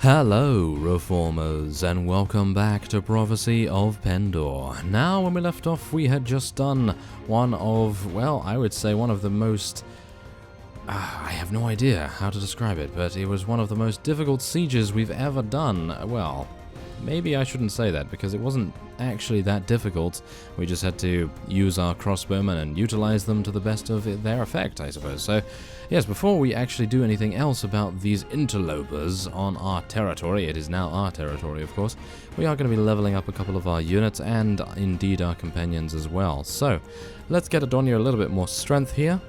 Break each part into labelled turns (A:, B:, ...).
A: Hello, Reformers, and welcome back to Prophecy of Pendor. Now, when we left off, we had just done one of, well, I would say one of the most... I have no idea how to describe it, but it was one of the most difficult sieges we've ever done. Well, maybe I shouldn't say that, because it wasn't actually that difficult. We just had to use our crossbowmen and utilize them to the best of their effect, I suppose. So, yes, before we actually do anything else about these interlopers on our territory, it is now our territory, of course, we are going to be leveling up a couple of our units, and indeed our companions as well. So, let's get Adonia a little bit more strength here.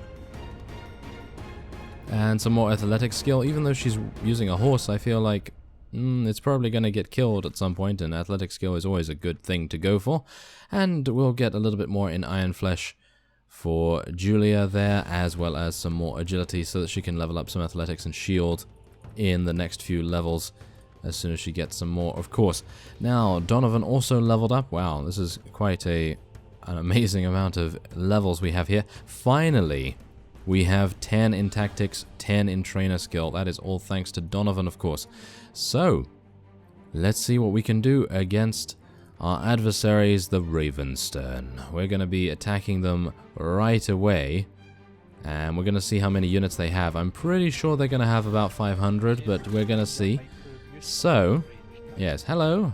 A: And some more athletic skill. Even though she's using a horse, I feel like it's probably going to get killed at some point, and athletic skill is always a good thing to go for. And we'll get a little bit more in Iron Flesh for Julia there, as well as some more agility so that she can level up some athletics and shield in the next few levels as soon as she gets some more, of course. Now, Donovan also leveled up. Wow, this is quite an amazing amount of levels we have here. Finally, we have 10 in tactics, 10 in trainer skill. That is all thanks to Donovan, of course. So, let's see what we can do against our adversaries, the Ravenstern. We're going to be attacking them right away, and we're going to see how many units they have. I'm pretty sure they're going to have about 500, but we're going to see. So, yes, hello,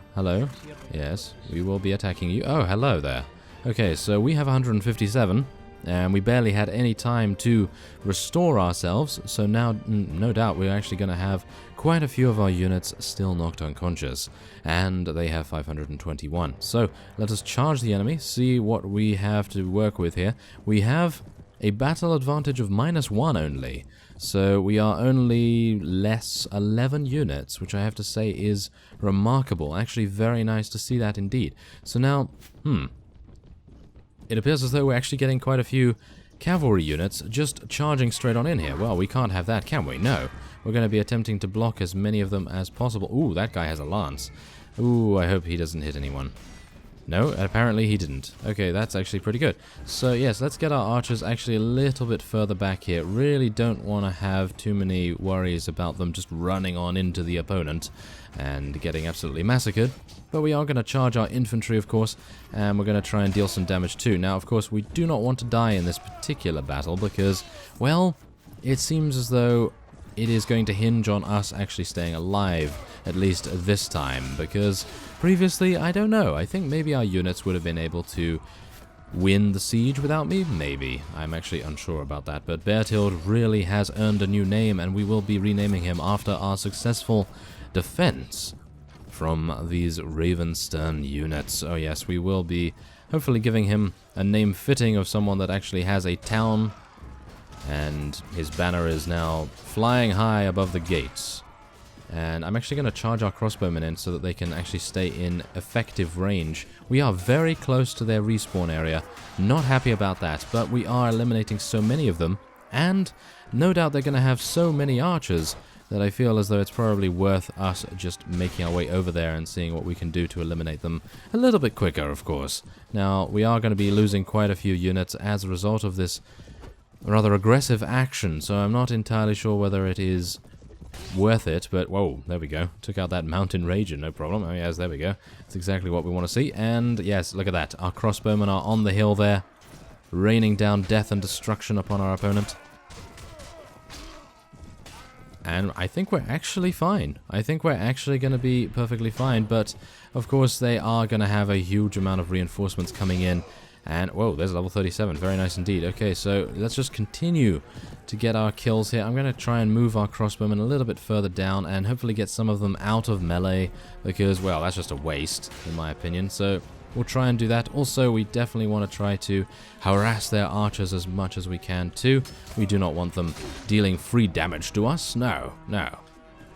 A: yes, we will be attacking you. Oh, hello there. Okay, so we have 157. And we barely had any time to restore ourselves, so now, no doubt, we're actually going to have quite a few of our units still knocked unconscious, and they have 521. So, let us charge the enemy, see what we have to work with here. We have a battle advantage of -1 only, so we are only less 11 units, which I have to say is remarkable. Actually, very nice to see that indeed. So now, it appears as though we're actually getting quite a few cavalry units just charging straight on in here. Well, we can't have that, can we? No. We're going to be attempting to block as many of them as possible. Ooh, that guy has a lance. Ooh, I hope he doesn't hit anyone. No, apparently he didn't. Okay, that's actually pretty good. So, yes, let's get our archers actually a little bit further back here. Really don't want to have too many worries about them just running on into the opponent and getting absolutely massacred. But we are going to charge our infantry, of course, and we're going to try and deal some damage too. Now, of course, we do not want to die in this particular battle because, well, it seems as though it is going to hinge on us actually staying alive, at least this time, because previously, I don't know, I think maybe our units would have been able to win the siege without me, maybe. I'm actually unsure about that, but Bertild really has earned a new name, and we will be renaming him after our successful defense from these Ravenstern units. Oh yes, we will be hopefully giving him a name fitting of someone that actually has a town, and his banner is now flying high above the gates. And I'm actually going to charge our crossbowmen in so that they can actually stay in effective range. We are very close to their respawn area. Not happy about that, but we are eliminating so many of them, and no doubt they're going to have so many archers that I feel as though it's probably worth us just making our way over there and seeing what we can do to eliminate them a little bit quicker, of course. Now, we are going to be losing quite a few units as a result of this rather aggressive action, so I'm not entirely sure whether it is worth it, but whoa, there we go. Took out that mountain rager, no problem. Oh yes, there we go. That's exactly what we want to see, and yes, look at that. Our crossbowmen are on the hill there, raining down death and destruction upon our opponent. And I think we're actually fine. I think we're actually going to be perfectly fine, but of course they are going to have a huge amount of reinforcements coming in. And, whoa, there's level 37. Very nice indeed. Okay, so let's just continue to get our kills here. I'm going to try and move our crossbowmen a little bit further down and hopefully get some of them out of melee because, well, that's just a waste, in my opinion. So we'll try and do that. Also, we definitely want to try to harass their archers as much as we can, too. We do not want them dealing free damage to us. No, no.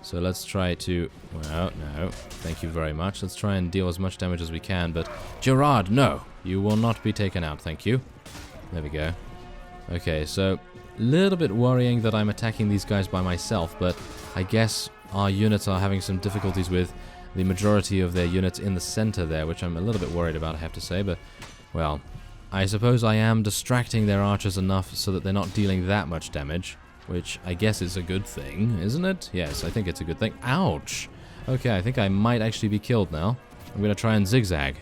A: So let's try to... Well, no. Thank you very much. Let's try and deal as much damage as we can, but... Gerard, no! You will not be taken out, thank you. There we go. Okay, so... a little bit worrying that I'm attacking these guys by myself, but I guess our units are having some difficulties with the majority of their units in the center there, which I'm a little bit worried about, I have to say, but... Well, I suppose I am distracting their archers enough so that they're not dealing that much damage. Which I guess is a good thing, isn't it? Yes, I think it's a good thing. Ouch! Okay, I think I might actually be killed now. I'm going to try and zigzag.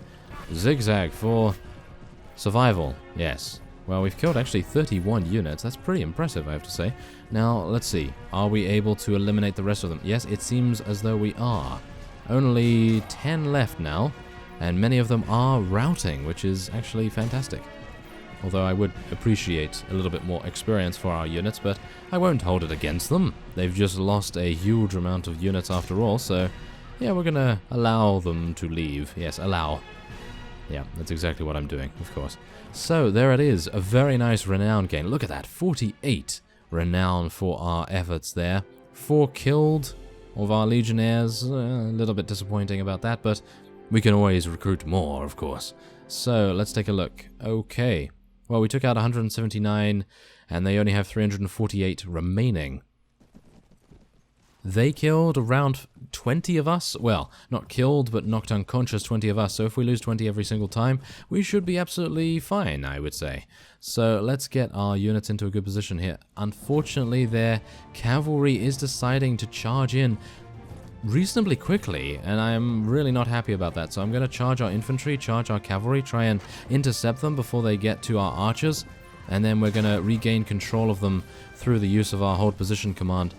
A: Zigzag for survival. Yes. Well, we've killed actually 31 units. That's pretty impressive, I have to say. Now, let's see. Are we able to eliminate the rest of them? Yes, it seems as though we are. Only 10 left now, and many of them are routing, which is actually fantastic. Although I would appreciate a little bit more experience for our units, but I won't hold it against them. They've just lost a huge amount of units after all, so yeah, we're gonna allow them to leave. Yes, allow. Yeah, that's exactly what I'm doing, of course. So, there it is. A very nice renown gain. Look at that, 48 renown for our efforts there. 4 killed of our legionnaires. A little bit disappointing about that, but we can always recruit more, of course. So, let's take a look. Okay. Well, we took out 179, and they only have 348 remaining. They killed around 20 of us. Well, not killed, but knocked unconscious 20 of us. So if we lose 20 every single time, we should be absolutely fine, I would say. So let's get our units into a good position here. Unfortunately, their cavalry is deciding to charge in reasonably quickly, and I'm really not happy about that. So I'm going to charge our infantry, charge our cavalry, try and intercept them before they get to our archers, and then we're going to regain control of them through the use of our hold position command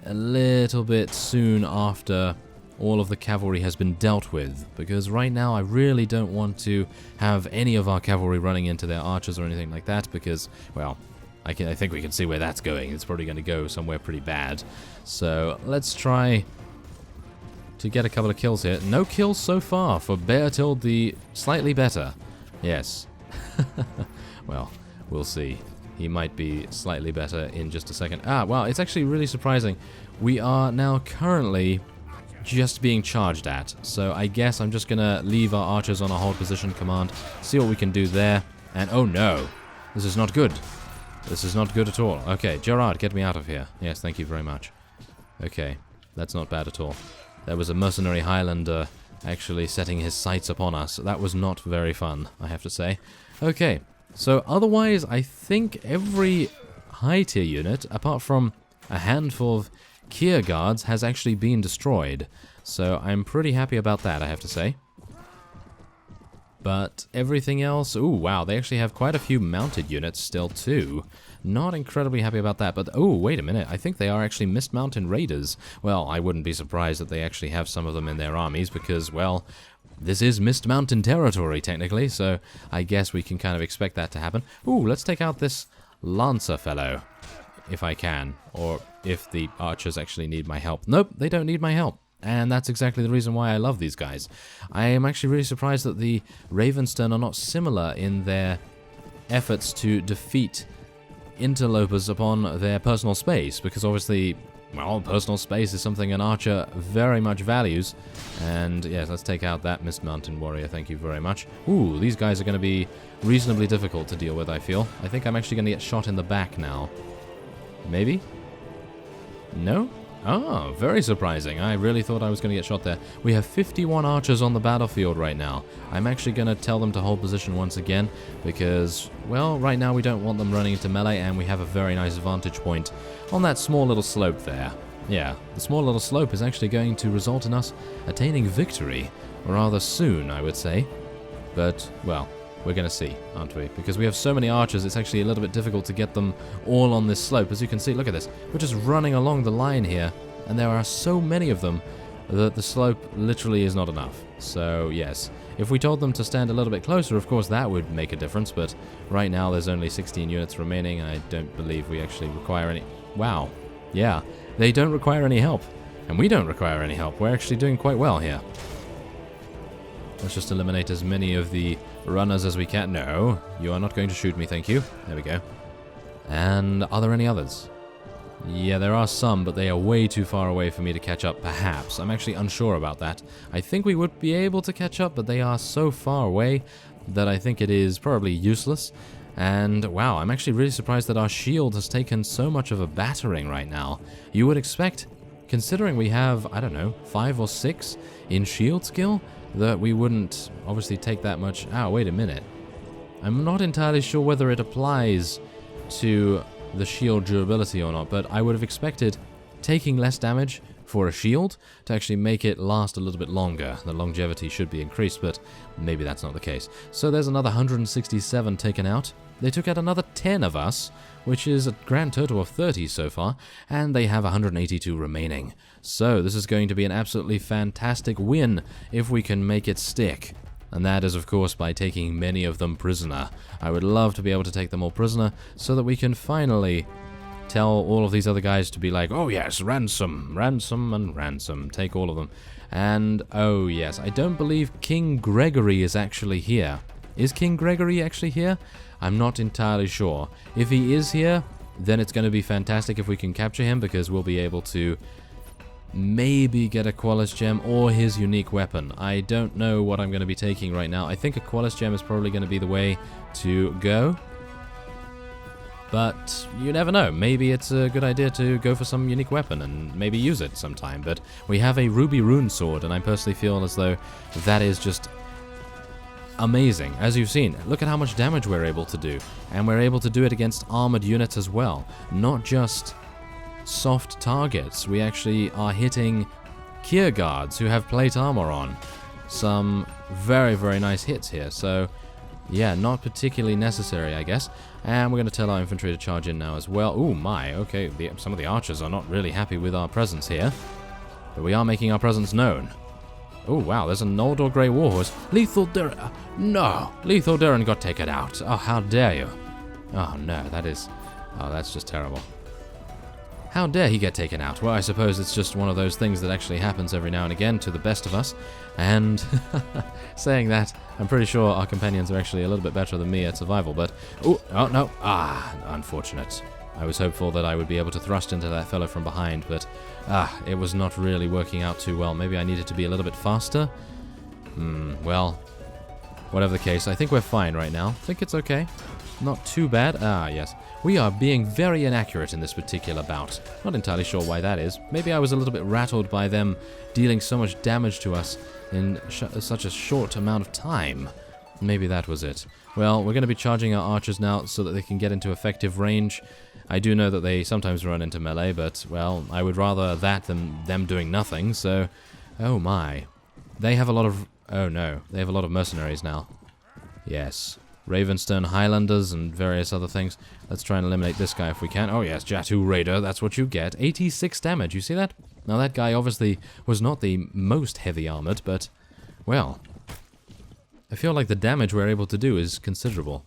A: a little bit soon after all of the cavalry has been dealt with, because right now I really don't want to have any of our cavalry running into their archers or anything like that, because, well, I think we can see where that's going. It's probably going to go somewhere pretty bad. So let's try to get a couple of kills here. No kills so far for Beartild the slightly better. Yes. Well, we'll see. He might be slightly better in just a second. Wow, it's actually really surprising. We are now currently just being charged at. So I guess I'm just going to leave our archers on a hold position command, see what we can do there. And oh no, this is not good. This is not good at all. Okay, Gerard, get me out of here. Yes, thank you very much. Okay, that's not bad at all. There was a mercenary Highlander actually setting his sights upon us. That was not very fun, I have to say. Okay. So otherwise, I think every high-tier unit, apart from a handful of Kier guards, has actually been destroyed. So I'm pretty happy about that, I have to say. But everything else... Ooh, wow, they actually have quite a few mounted units still, too. Not incredibly happy about that, but... Oh, wait a minute, I think they are actually Mist Mountain Raiders. Well, I wouldn't be surprised that they actually have some of them in their armies, because, well... This is Mist Mountain territory, technically, so I guess we can kind of expect that to happen. Ooh, let's take out this Lancer fellow, if I can, or if the archers actually need my help. Nope, they don't need my help, and that's exactly the reason why I love these guys. I am actually really surprised that the Ravenstern are not similar in their efforts to defeat interlopers upon their personal space, because obviously... Well, personal space is something an archer very much values. And yes, let's take out that Mist Mountain warrior, thank you very much. Ooh, these guys are going to be reasonably difficult to deal with, I feel. I think I'm actually going to get shot in the back now. Maybe? No? Oh, very surprising. I really thought I was going to get shot there. We have 51 archers on the battlefield right now. I'm actually going to tell them to hold position once again because, well, right now we don't want them running into melee, and we have a very nice vantage point on that small little slope there. Yeah, the small little slope is actually going to result in us attaining victory rather soon, I would say. But, well, we're going to see, aren't we? Because we have so many archers, it's actually a little bit difficult to get them all on this slope. As you can see, look at this. We're just running along the line here, and there are so many of them that the slope literally is not enough. So, yes, if we told them to stand a little bit closer, of course that would make a difference, but right now there's only 16 units remaining, and I don't believe we actually require any... Wow. Yeah, they don't require any help, and we don't require any help. We're actually doing quite well here. Let's just eliminate as many of the runners as we can. No, you are not going to shoot me, thank you. There we go. And are there any others? Yeah, there are some, but they are way too far away for me to catch up, perhaps. I'm actually unsure about that. I think we would be able to catch up, but they are so far away that I think it is probably useless. And, wow, I'm actually really surprised that our shield has taken so much of a battering right now. You would expect, considering we have, I don't know, 5 or 6 in shield skill, that we wouldn't obviously take that much... Ah, wait a minute. I'm not entirely sure whether it applies to the shield durability or not, but I would have expected taking less damage for a shield to actually make it last a little bit longer. The longevity should be increased, but maybe that's not the case. So there's another 167 taken out. They took out another 10 of us, which is a grand total of 30 so far, and they have 182 remaining. So this is going to be an absolutely fantastic win if we can make it stick. And that is, of course, by taking many of them prisoner. I would love to be able to take them all prisoner so that we can finally tell all of these other guys to be like, oh yes, ransom, ransom, and ransom. Take all of them. And, oh yes, I don't believe King Gregory is actually here. Is King Gregory actually here? I'm not entirely sure. If he is here, then it's going to be fantastic if we can capture him, because we'll be able to maybe get a Qualis Gem or his unique weapon. I don't know what I'm going to be taking right now. I think a Qualis Gem is probably going to be the way to go. But you never know. Maybe it's a good idea to go for some unique weapon and maybe use it sometime. But we have a Ruby Rune Sword, and I personally feel as though that is just amazing. As you've seen, look at how much damage we're able to do. And we're able to do it against armored units as well. Not just soft targets. We actually are hitting Kier Guards who have plate armor on. Some very, very nice hits here. So, yeah, not particularly necessary, I guess. And we're going to tell our infantry to charge in now as well. Ooh, my, okay, some of the archers are not really happy with our presence here. But we are making our presence known. Oh, wow, there's a Noldor Grey Warhorse. Lethal Durin. No, Lethal Durin got taken out. Oh, how dare you. Oh, no, that is... Oh, that's just terrible. How dare he get taken out? Well, I suppose it's just one of those things that actually happens every now and again to the best of us. And saying that, I'm pretty sure our companions are actually a little bit better than me at survival, but... Oh, no. Ah, unfortunate. I was hopeful that I would be able to thrust into that fellow from behind, but... it was not really working out too well. Maybe I needed to be a little bit faster? Well... Whatever the case, I think we're fine right now. I think it's okay. Not too bad. Ah, yes. We are being very inaccurate in this particular bout. Not entirely sure why that is. Maybe I was a little bit rattled by them dealing so much damage to us in such a short amount of time. Maybe that was it. Well, we're going to be charging our archers now so that they can get into effective range. I do know that they sometimes run into melee, but, well, I would rather that than them doing nothing, so... Oh my. They have a lot of... Oh no, they have a lot of mercenaries now. Yes. Ravenstone Highlanders and various other things. Let's try and eliminate this guy if we can. Oh yes, Jatu Raider, that's what you get. 86 damage, you see that? Now that guy obviously was not the most heavy armored, but, well, I feel like the damage we're able to do is considerable.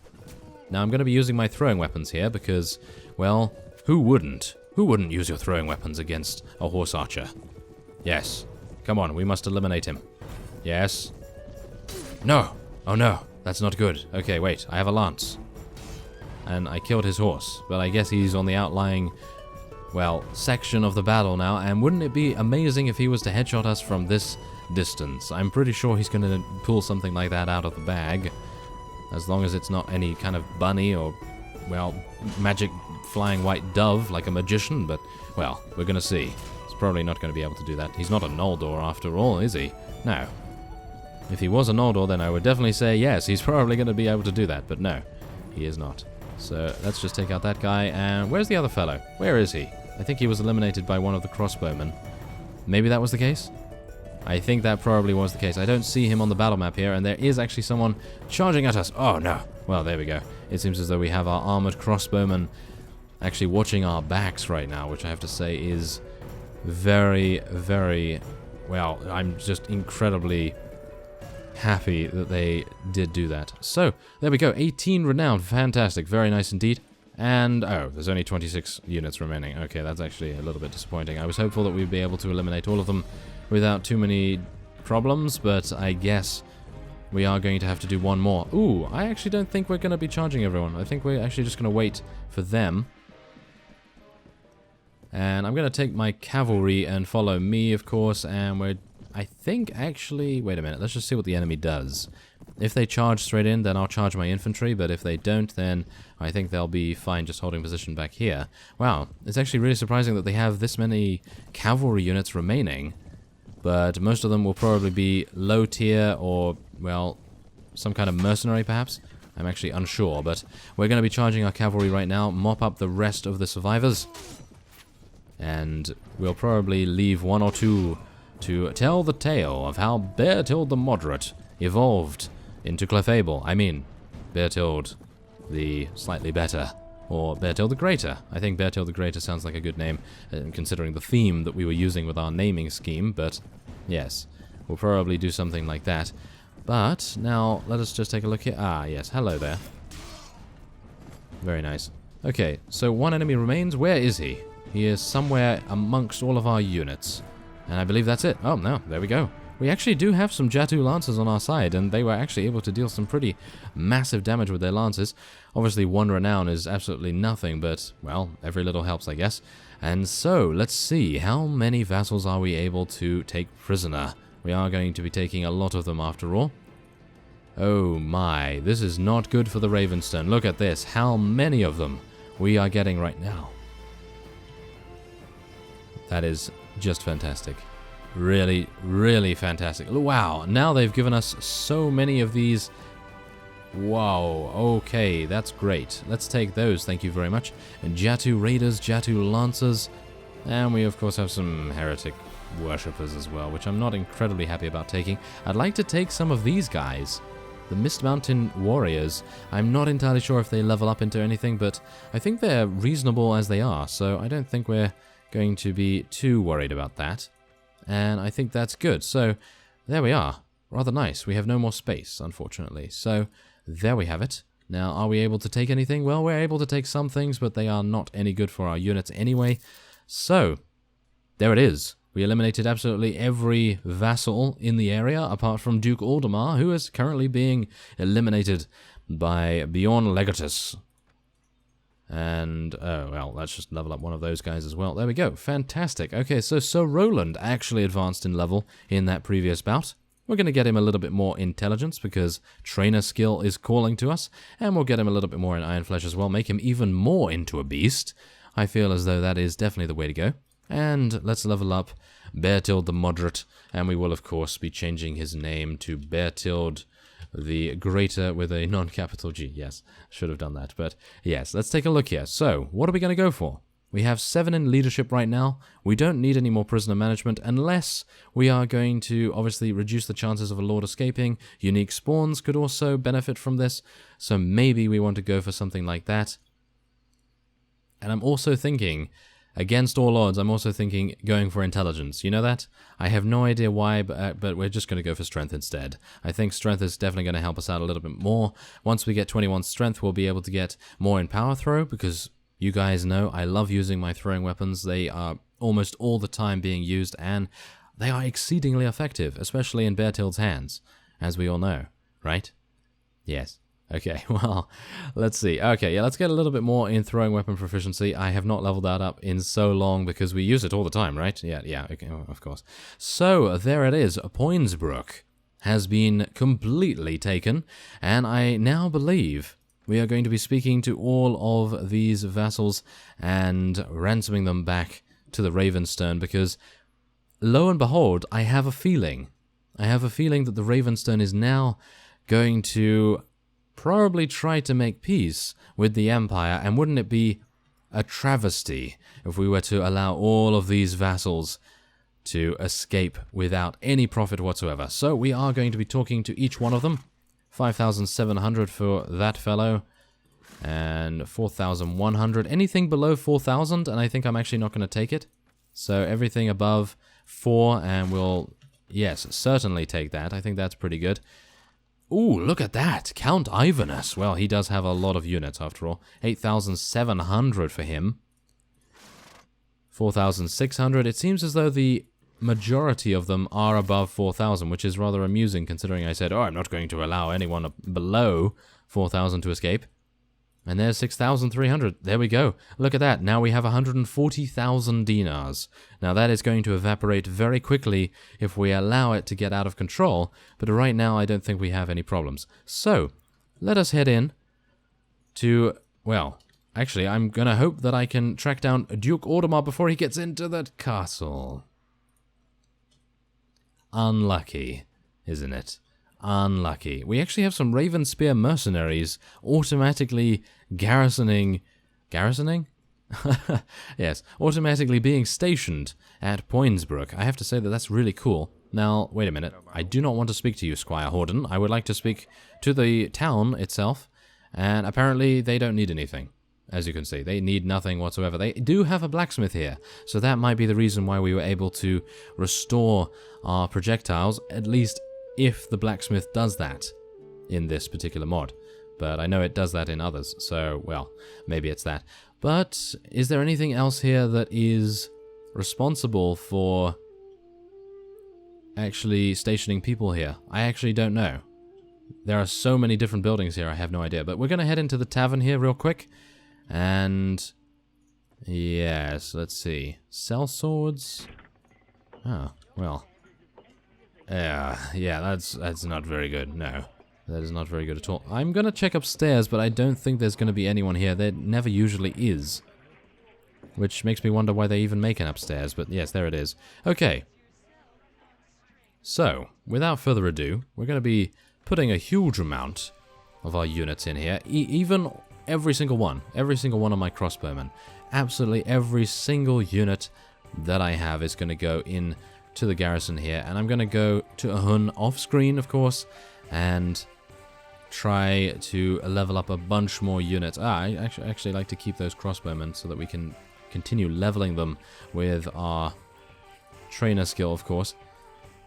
A: Now I'm going to be using my throwing weapons here because, well, who wouldn't? Who wouldn't use your throwing weapons against a horse archer? Yes. Come on, we must eliminate him. Yes. No. Oh no. That's not good. Okay, wait. I have a lance. And I killed his horse. But I guess he's on the outlying, well, section of the battle now. And wouldn't it be amazing if he was to headshot us from this distance? I'm pretty sure he's going to pull something like that out of the bag. As long as it's not any kind of bunny or, well, magic flying white dove like a magician. But, well, we're going to see. He's probably not going to be able to do that. He's not a Noldor after all, is he? No. If he was a Noldor, then I would definitely say yes, he's probably going to be able to do that, but no, he is not. So let's just take out that guy, and where's the other fellow? Where is he? I think he was eliminated by one of the crossbowmen. Maybe that was the case? I think that probably was the case. I don't see him on the battle map here, and there is actually someone charging at us. Oh no. Well, there we go. It seems as though we have our armored crossbowmen actually watching our backs right now, which I have to say is very, very, well, I'm just incredibly happy that they did do that. So, there we go. 18 renown. Fantastic. Very nice indeed. And, oh, there's only 26 units remaining. Okay, that's actually a little bit disappointing. I was hopeful that we'd be able to eliminate all of them without too many problems, but I guess we are going to have to do one more. Ooh, I actually don't think we're going to be charging everyone. I think we're actually just going to wait for them. And I'm going to take my cavalry and follow me, of course, and we're I think actually... Wait a minute, let's just see what the enemy does. If they charge straight in, then I'll charge my infantry, but if they don't, then I think they'll be fine just holding position back here. Wow, it's actually really surprising that they have this many cavalry units remaining, but most of them will probably be low tier or, well, some kind of mercenary perhaps. I'm actually unsure, but we're going to be charging our cavalry right now, mop up the rest of the survivors. And we'll probably leave one or two to tell the tale of how Bertild the Moderate evolved into Clefable. I mean, Bertild the slightly better, or Bertild the Greater. I think Bertild the Greater sounds like a good name, considering the theme that we were using with our naming scheme, but yes, we'll probably do something like that. But now, let us just take a look here. Ah, yes, hello there. Very nice. Okay, so one enemy remains. Where is he? He is somewhere amongst all of our units. And I believe that's it. Oh, no, there we go. We actually do have some Jatu Lancers on our side, and they were actually able to deal some pretty massive damage with their Lances. Obviously, 1 renown is absolutely nothing, but, well, every little helps, I guess. And so, let's see, how many vassals are we able to take prisoner? We are going to be taking a lot of them after all. Oh my, this is not good for the Ravenstone. Look at this, how many of them we are getting right now. That is just fantastic. Really, really fantastic. Wow, now they've given us so many of these. Wow, okay, that's great. Let's take those, thank you very much. And Jatu Raiders, Jatu Lancers, and we of course have some Heretic Worshippers as well, which I'm not incredibly happy about taking. I'd like to take some of these guys. The Mist Mountain Warriors. I'm not entirely sure if they level up into anything, but I think they're reasonable as they are, so I don't think we're going to be too worried about that. And I think that's good. So, there we are. Rather nice. We have no more space, unfortunately. So, there we have it. Now, are we able to take anything? Well, we're able to take some things, but they are not any good for our units anyway. So, there it is. We eliminated absolutely every vassal in the area, apart from Duke Aldemar, who is currently being eliminated by Bjorn Legatus. And, oh, well, let's just level up one of those guys as well. There we go. Fantastic. Okay, so Sir Roland actually advanced in level in that previous bout. We're going to get him a little bit more intelligence because trainer skill is calling to us. And we'll get him a little bit more in Iron Flesh as well. Make him even more into a beast. I feel as though that is definitely the way to go. And let's level up Bertild the Moderate. And we will, of course, be changing his name to Bertild the Greater with a non-capital G. Yes, should have done that. But yes, let's take a look here. So, what are we going to go for? We have 7 in leadership right now. We don't need any more prisoner management unless we are going to obviously reduce the chances of a lord escaping. Unique spawns could also benefit from this. So maybe we want to go for something like that. And I'm also thinking, against all odds, I'm also thinking going for intelligence. You know that? I have no idea why, but we're just going to go for strength instead. I think strength is definitely going to help us out a little bit more. Once we get 21 strength, we'll be able to get more in power throw, because you guys know I love using my throwing weapons. They are almost all the time being used, and they are exceedingly effective, especially in Bertild's hands, as we all know, right? Yes. Okay, well, let's see. Okay, yeah, let's get a little bit more in throwing weapon proficiency. I have not leveled that up in so long because we use it all the time, right? Yeah, okay, of course. So, there it is. Poinsbrook has been completely taken, and I now believe we are going to be speaking to all of these vassals and ransoming them back to the Ravenstone because, lo and behold, I have a feeling. I have a feeling that the Ravenstone is now going to probably try to make peace with the Empire, and wouldn't it be a travesty if we were to allow all of these vassals to escape without any profit whatsoever? So we are going to be talking to each one of them. 5,700 for that fellow, and 4,100. Anything below 4,000, and I think I'm actually not going to take it. So everything above 4, and we'll, yes, certainly take that. I think that's pretty good. Ooh, look at that. Count Ivanus. Well, he does have a lot of units after all. 8,700 for him. 4,600. It seems as though the majority of them are above 4,000, which is rather amusing considering I said, oh, I'm not going to allow anyone below 4,000 to escape. And there's 6,300. There we go. Look at that. Now we have 140,000 dinars. Now that is going to evaporate very quickly if we allow it to get out of control, but right now I don't think we have any problems. So, let us head in to, well, actually I'm going to hope that I can track down Duke Aldemar before he gets into that castle. Unlucky, isn't it? Unlucky. We actually have some Ravenspear mercenaries automatically garrisoning? Yes, automatically being stationed at Poinsbrook. I have to say that that's really cool. Now, wait a minute. I do not want to speak to you, Squire Horden. I would like to speak to the town itself, and apparently they don't need anything. As you can see, they need nothing whatsoever. They do have a blacksmith here, so that might be the reason why we were able to restore our projectiles, at least if the blacksmith does that in this particular mod. But I know it does that in others, so, well, maybe it's that. But is there anything else here that is responsible for actually stationing people here? I actually don't know. There are so many different buildings here, I have no idea. But we're going to head into the tavern here real quick. And yes, let's see. Sell swords. Oh, well. Yeah, that's not very good. No, that is not very good at all. I'm gonna check upstairs, but I don't think there's gonna be anyone here. There never usually is. Which makes me wonder why they even make an upstairs, but yes, there it is. Okay. So, without further ado, we're gonna be putting a huge amount of our units in here. Even every single one of my crossbowmen. Absolutely every single unit that I have is going to go in to the garrison here. And I'm going to go to Ahun off screen, of course, and try to level up a bunch more units. I actually like to keep those crossbowmen so that we can continue leveling them with our trainer skill, of course.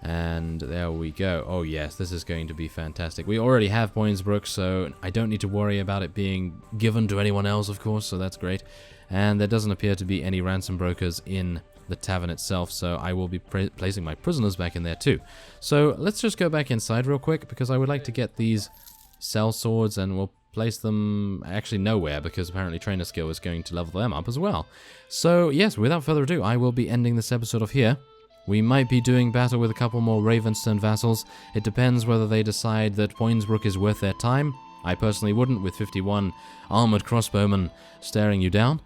A: And there we go. Oh yes, this is going to be fantastic. We already have Poinsbrook, so I don't need to worry about it being given to anyone else, of course, so that's great. And there doesn't appear to be any ransom brokers in the tavern itself, so I will be placing my prisoners back in there too. So let's just go back inside real quick, because I would like to get these cell swords, and we'll place them actually nowhere, because apparently trainer skill is going to level them up as well. So yes, without further ado, I will be ending this episode off here. We might be doing battle with a couple more Ravenstone vassals. It depends whether they decide that Poinsbrook is worth their time. I personally wouldn't, with 51 armored crossbowmen staring you down,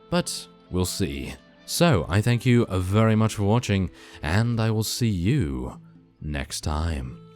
A: but we'll see. So, I thank you very much for watching, and I will see you next time.